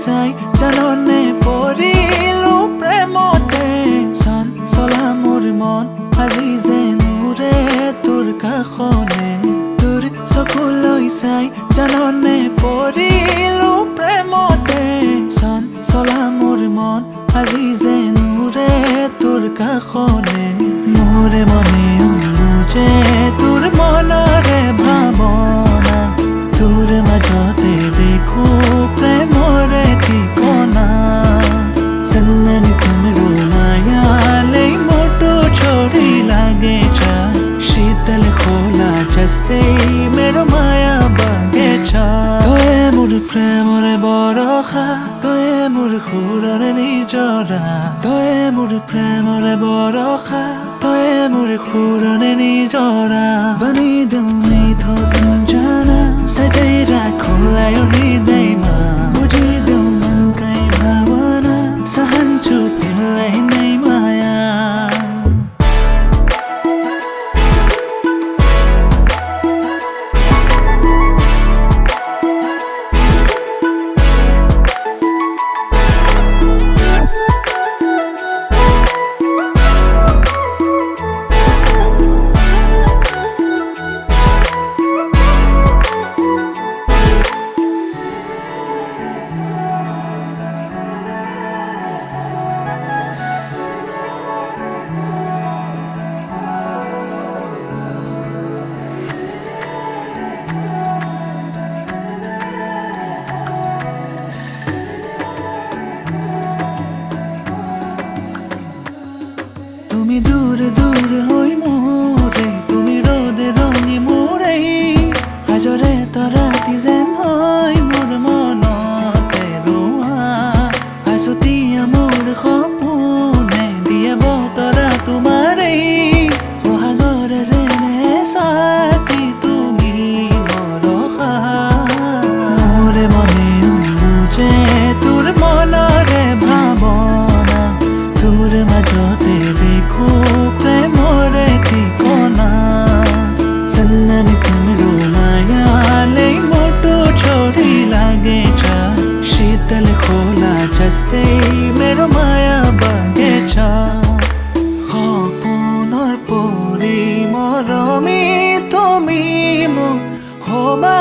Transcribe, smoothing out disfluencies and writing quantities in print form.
চাই জাননে পৰিলো প্ৰেমতে চন চলা মোৰ মন আজি যে নুৰে তোৰ কাষলে তোৰ চকুলৈ চাই জাননে পৰিলো প্ৰেমতে চন চলা মোৰ মন আজি যে নুৰে তোৰ কাষলে মোৰে মনে যে তোৰ মনৰে ভাৱনা তোৰ মাজতে দেখো প্ৰেমৰে ঠিকনা চন্দনী तुमरो मायाले मोटो छोरी लागे छ शीतल खोला जस्तै मेरो माया बगेछ तोए मोर प्रेमरे बरखा तोए मोर खुररे निजरा तोए मोर प्रेमरे बरखा तोए मोर खुररे निजरा बनिदेऊ मिठो सम्झना सजाइ राखौँला यो हृदयमा बुझिदेऊ मनकै भावना सहन्छु तिमीलाई नै माया তুমি দূর দূর হই মোরে তুমি রোদে রঙে মোরে হাজরে তরাতি যেন হয় মোর মনতে ৰোৱা আছুতীয়া মোৰ সপোনে দিয়ে বতৰা তোমাৰে বহাগৰে যেনে সাথী তুমি বৰষা মোৰে মনে যে তোৰ মনৰে ভাৱনা তোৰ মাজতে देखो प्रेमरे ठिकना चन्दनी तिम्रो मायाले मोटो छोरी लागे छ शीतल खोला जस्तै मेरो माया बगेछ सपनार परि मरमी তুমি মোৰ হবা